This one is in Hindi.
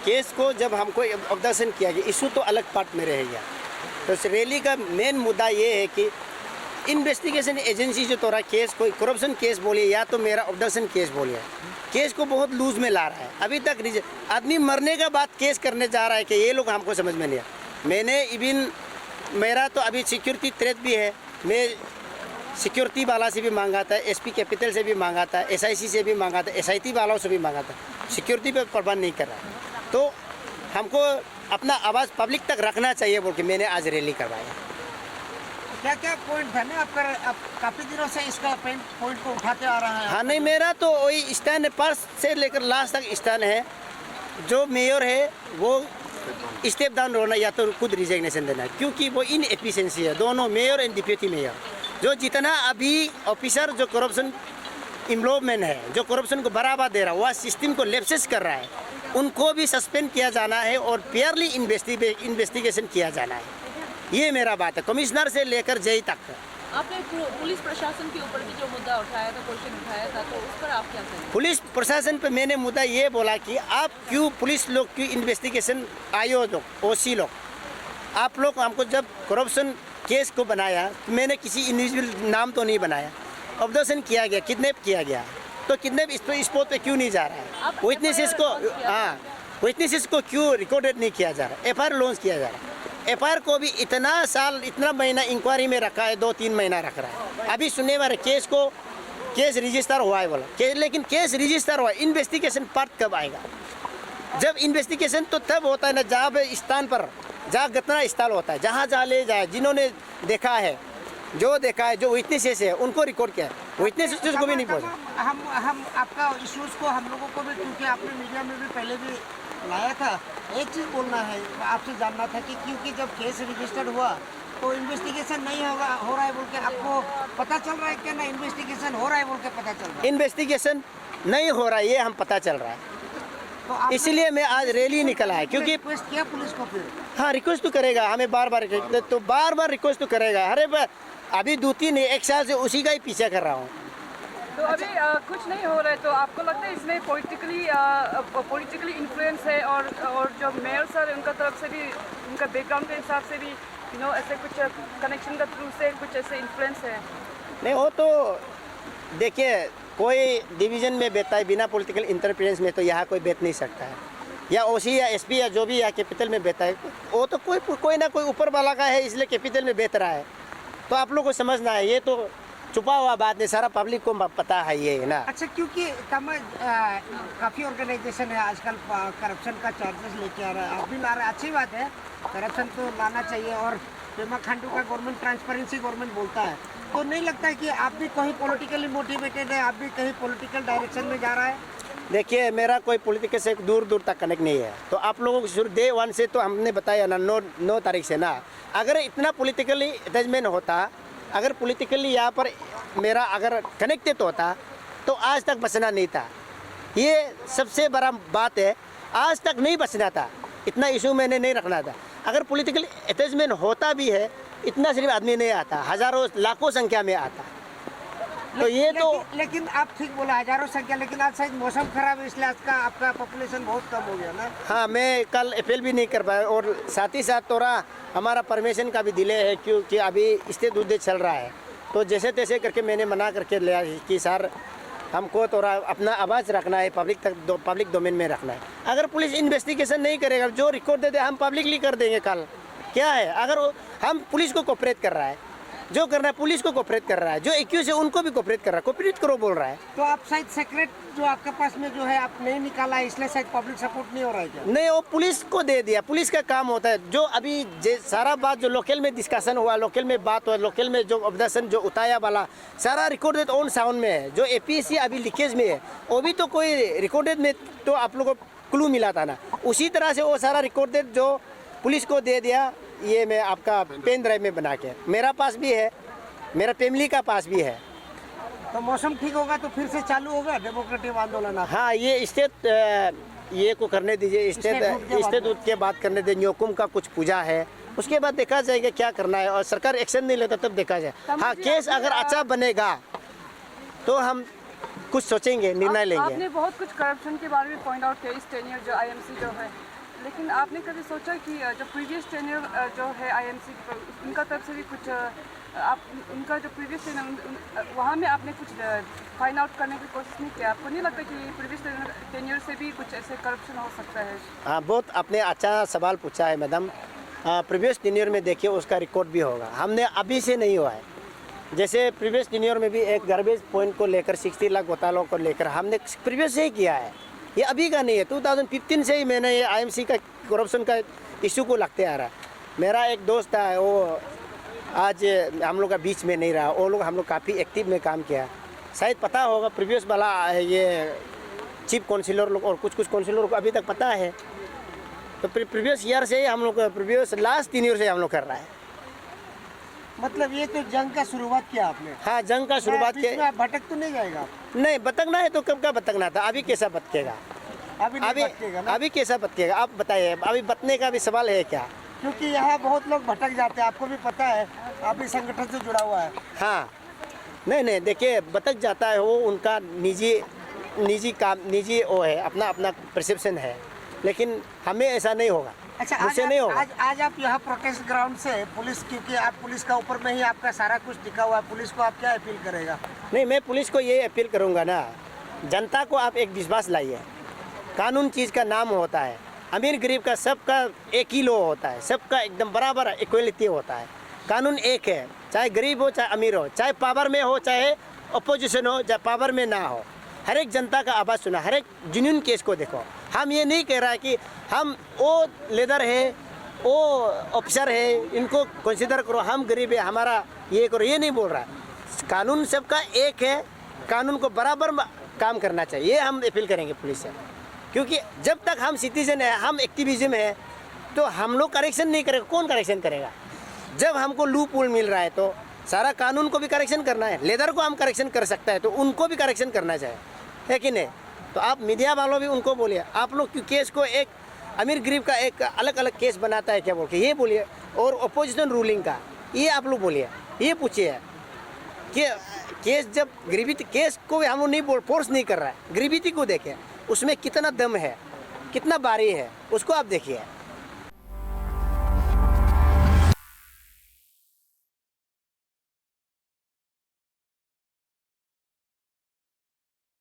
केस को जब हमको ऑब्जर्वेशन किया गया, इशू तो अलग पार्ट में रह गया। तो इस रैली का मेन मुद्दा ये है कि इन्वेस्टिगेशन एजेंसी जो तोरा केस कोई करप्शन केस बोलिए या तो मेरा ऑब्जर्वेशन केस बोलिए, केस को बहुत लूज में ला रहा है। अभी तक आदमी मरने का बाद केस करने जा रहा है कि ये लोग हमको समझ में नहीं आया। मैंने इवन मेरा तो अभी सिक्योरिटी थ्रेट भी है, मैं सिक्योरिटी वाला से भी मांगा था, एसपी कैपिटल से भी मांगा था, एसआईसी से भी मांगा था, एसआईटी वालों से भी मांगा था। सिक्योरिटी पे प्रबंध नहीं कर रहा है, तो हमको अपना आवाज़ पब्लिक तक रखना चाहिए बोल के मैंने आज रैली करवाया। क्या क्या पॉइंट था ना आपका, आप काफ़ी दिनों से इसका पॉइंट को उठाते आ रहा है? हाँ नहीं, मेरा तो वही स्टैंड है, फर्स्ट से लेकर लास्ट तक स्टैंड है। जो मेयर है वो स्टेप डाउन होना या तो खुद रिजिग्नेशन देना, क्योंकि वो इन एफिशिएंसी है दोनों मेयर एंड डिप्टी मेयर। जो जितना अभी ऑफिसर जो करप्शन इन्वॉल्वमेंट है, जो करप्शन को बढ़ावा दे रहा है, वह सिस्टम को लेप्सेस कर रहा है, उनको भी सस्पेंड किया जाना है और फेयरली इन्वेस्टिगेशन किया जाना है। ये मेरा बात है, कमिश्नर से लेकर जेई तक। आपने पुलिस प्रशासन के ऊपर भी जो मुद्दा उठाया था, क्वेश्चन उठाया था, तो उस पर आप क्या कहेंगे? पुलिस प्रशासन पे मैंने मुद्दा ये बोला कि आप क्यों पुलिस लोग की इन्वेस्टिगेशन आयोग ओसी लोग, आप लोग हमको जब करप्शन केस को बनाया तो मैंने किसी इंडिविजुअल नाम तो नहीं बनाया, ऑब्जर्वेशन किया गया, किडनैप किया गया, तो किडनैप स्पॉट पे क्यों नहीं जा रहा है? विटनेसेस को क्यों रिकॉर्डेड नहीं किया जा रहा? एफआईआर लॉन्च किया जा रहा है। एफआईआर को भी इतना साल इतना महीना इंक्वायरी में रखा है, 2-3 महीना रख रहा है। अभी सुनने वाले केस रजिस्टर हुआ है बोला, लेकिन केस रजिस्टर हुआ, इन्वेस्टिगेशन पार्ट कब आएगा? जब इन्वेस्टिगेशन तो तब होता है ना जहाँ स्थान पर, जहाँ घटना स्थल होता है, जहाँ ले जाए, जिन्होंने देखा है, जो देखा है, जो विटनेसेस है, उनको रिकॉर्ड किया है। विटनेसेस को भी नहीं पहुँचा। हम आपका इश्यूज़ को हम लोगों को भी, क्योंकि आपने मीडिया में भी पहले भी लाया था, एक चीज़ बोलना है, आपसे जानना था कि क्योंकि जब केस रजिस्टर्ड हुआ तो इन्वेस्टिगेशन नहीं हो रहा है बोल के आपको पता चल रहा है क्या? ना इन्वेस्टिगेशन हो रहा है बोल के पता चल रहा है? इन्वेस्टिगेशन नहीं हो रहा है ये हम पता चल रहा है, तो इसलिए मैं आज रैली निकला है। क्योंकि रिक्वेस्ट किया पुलिस को फिर? हाँ, रिक्वेस्ट तो करेगा हमें बार बार रिक्वेस्ट तो करेगा। अरे अभी 2-3 1 साल से उसी का ही पीछा कर रहा हूँ। तो अभी कुछ नहीं हो रहा है, तो आपको लगता है इसमें पॉलिटिकली इन्फ्लुएंस है? और जो मेयर सर है उनका तरफ से भी, उनका बैकग्राउंड के हिसाब से भी ऐसे कुछ कनेक्शन का थ्रू से कुछ ऐसे इन्फ्लुएंस है? नहीं, वो तो देखिए कोई डिवीज़न में बैठता है बिना पॉलिटिकल इंटरफेरेंस में, तो यहाँ कोई बैठ नहीं सकता है, या ओसी या एसपी या जो भी यहाँ कैपिटल में बैठता है, वो तो कोई ना कोई ऊपर वाला का है, इसलिए कैपिटल में बैठ रहा है। तो आप लोग को समझना है, ये तो छुपा हुआ बात नहीं, सारा पब्लिक को पता है ये ना। अच्छा, क्योंकि काफ़ी ऑर्गेनाइजेशन है आजकल करप्शन का चार्जेस लेके आ रहा है, आप भी ला रहे हैं, अच्छी बात है, करप्शन तो लाना चाहिए। और पेमा खांडू का गवर्नमेंट ट्रांसपेरेंसी गवर्नमेंट बोलता है, तो नहीं लगता है कि आप भी कहीं पॉलिटिकली मोटिवेटेड है, आप भी कहीं पॉलिटिकल डायरेक्शन में जा रहा है? देखिए, मेरा कोई पॉलिटिकल से दूर तक कनेक्ट नहीं है, तो आप लोगों को शुरू डे 1 से तो हमने बताया ना, 9 तारीख से ना, अगर इतना पॉलिटिकली अटैचमेंट होता, अगर पॉलिटिकली यहाँ पर मेरा अगर कनेक्टेड होता तो आज तक बचना नहीं था। ये सबसे बड़ा बात है, आज तक नहीं बचना था, इतना इशू मैंने नहीं रखना था। अगर पॉलिटिकल अटैचमेंट होता भी है, इतना सिर्फ आदमी नहीं आता, हज़ारों लाखों संख्या में आता। तो ये तो लेकिन आप ठीक बोला, हज़ारों संख्या, लेकिन आज शायद मौसम खराब है इसलिए आज का आपका पॉपुलेशन बहुत कम हो गया ना? हाँ, मैं कल अपील भी नहीं कर पाया, और साथ ही साथ थोड़ा हमारा परमिशन का भी डिले है, क्योंकि अभी स्टेट उद्देश्य चल रहा है, तो जैसे तैसे करके मैंने मना करके लिया कि सर हमको थोड़ा अपना आवाज़ रखना है, पब्लिक डोमेन में रखना है। अगर पुलिस इन्वेस्टिगेशन नहीं करेगा, जो रिकॉर्ड दे दे हम पब्लिकली कर देंगे। कल क्या है, अगर हम पुलिस को कोऑपरेट कर रहा है, जो करना है पुलिस को कोऑपरेट कर रहा है, जो एक्यूज है उनको भी कोऑपरेट कर रहा है, कोऑपरेट करो बोल रहा है। तो आप शायद सेक्रेट जो आपके पास में जो है आप नहीं निकाला है, इसलिए शायद पब्लिक सपोर्ट नहीं हो रहा है क्या? नहीं, वो पुलिस को दे दिया, पुलिस का काम होता है। जो अभी सारा बात जो लोकल में डिस्कशन हुआ, लोकल में बात हुआ, लोकल में जो ऑब्जर्वेशन जो उताया वाला सारा रिकॉर्डेड ऑन साउंड में है। जो एपीएससी अभी लीकेज में है, वो भी तो कोई रिकॉर्डेड में तो आप लोगों को क्लू मिला था ना, उसी तरह से वो सारा रिकॉर्डेड जो पुलिस को दे दिया। ये मैं आपका पेन ड्राइव में बना के, मेरा पास भी है, मेरा फैमिली का पास भी है। तो मौसम ठीक होगा तो फिर से चालू होगा डेमोक्रेटिक आंदोलन? हाँ, ये स्टेट ये को करने दीजिए, स्टेट दूध के बात करने दीजिए। न्योकुम का कुछ पूजा है, उसके बाद देखा जाएगा क्या करना है, और सरकार एक्शन नहीं लेता तब देखा जाए। हाँ, केस अगर अच्छा बनेगा तो हम कुछ सोचेंगे, निर्णय लेंगे। आपने बहुत कुछ करप्शन के बारे में पॉइंट आउट किया इस टेन्योर जो आईएमसी जो है, लेकिन आपने कभी सोचा कि जो प्रीवियस टेन्योर जो है आईएमसी उनका तरफ से भी कुछ आप उनका जो प्रीवियस टेन्योर वहाँ में आपने कुछ फाइंड आउट करने की कोशिश नहीं किया? आपको नहीं लगता कि प्रीवियस टेन्योर से भी कुछ ऐसे करप्शन हो सकता है? हाँ, बहुत आपने अच्छा सवाल पूछा है मैडम। प्रीवियस टेन्योर में देखिए उसका रिकॉर्ड भी होगा, हमने अभी से नहीं हुआ है। जैसे प्रीवियस टेन्योर में भी एक गार्बेज पॉइंट को लेकर 60 लाख घोटालों को लेकर हमने प्रीवियस से ही किया है, ये अभी का नहीं है। 2015 से ही मैंने ये आईएमसी का करप्शन का इशू को लगते आ रहा है। मेरा एक दोस्त था, वो आज हम लोग का बीच में नहीं रहा, वो लोग हम लोग काफ़ी एक्टिव में काम किया। शायद पता होगा प्रीवियस वाला ये चीफ काउंसिलर लोग और कुछ काउंसिलर को अभी तक पता है। तो प्रीवियस ईयर से ही हम लोग प्रीवियस लास्ट 3 ईयर से हम लोग कर रहा है। मतलब ये तो जंग का शुरुआत किया आपने। हाँ, जंग का शुरुआत बीच में किया। आप भटक तो नहीं जाएगा? नहीं, भटकना है तो कब का भटकना था, अभी कैसा भटकेगा? अभी नहीं भटकेगा ना? अभी कैसा भटकेगा आप बताइए, अभी बतने का भी सवाल है क्या? क्योंकि यहाँ बहुत लोग भटक जाते हैं, आपको भी पता है, आप इस संगठन से जुड़ा हुआ है। हाँ, नहीं देखिए, भटक जाता है वो उनका निजी काम, निजी वो है, अपना अपना परसेप्शन है, लेकिन हमें ऐसा नहीं होगा। अच्छा, मुझसे नहीं होगा। आज आप यहाँ प्रोटेस्ट ग्राउंड से पुलिस, क्योंकि आप पुलिस का ऊपर में ही आपका सारा कुछ टिका हुआ है, पुलिस को आप क्या अपील करेगा? नहीं, मैं पुलिस को ये अपील करूँगा ना, जनता को आप एक विश्वास लाइए। कानून चीज़ का नाम होता है, अमीर गरीब का सबका एक ही लो होता है, सबका एकदम बराबर इक्वलिटी होता है। कानून एक है, चाहे गरीब हो चाहे अमीर हो, चाहे पावर में हो चाहे अपोजिशन हो, चाहे पावर में ना हो, हर एक जनता का आवाज़ सुना, हर एक जेन्युइन केस को देखो। हम ये नहीं कह रहा है कि हम वो लीडर है, वो ऑफिसर है, इनको कंसिडर करो, हम गरीब है हमारा ये करो, ये नहीं बोल रहा है। कानून सबका एक है, कानून को बराबर काम करना चाहिए, ये हम अपील करेंगे पुलिस से। क्योंकि जब तक हम सिटीजन है, हम एक्टिविज्म है, तो हम लोग करेक्शन नहीं करेगा, कौन करेक्शन करेगा? जब हमको लूप होल मिल रहा है तो सारा कानून को भी करेक्शन करना है। लेदर को हम करेक्शन कर सकता है तो उनको भी करेक्शन करना चाहिए, है कि नहीं? तो आप मीडिया वालों भी उनको बोलिए, आप लोग क्यों केस को एक अमीर गरीब का एक अलग अलग केस बनाता है क्या बोल के ये बोलिए, और अपोजिशन रूलिंग का ये आप लोग बोलिए, ये पूछिए कि केस जब गरीबी केस को हम लोग नहीं फोर्स नहीं कर रहा है, गरीबी को देखें उसमें कितना दम है, कितना बारी है, उसको आप देखिए।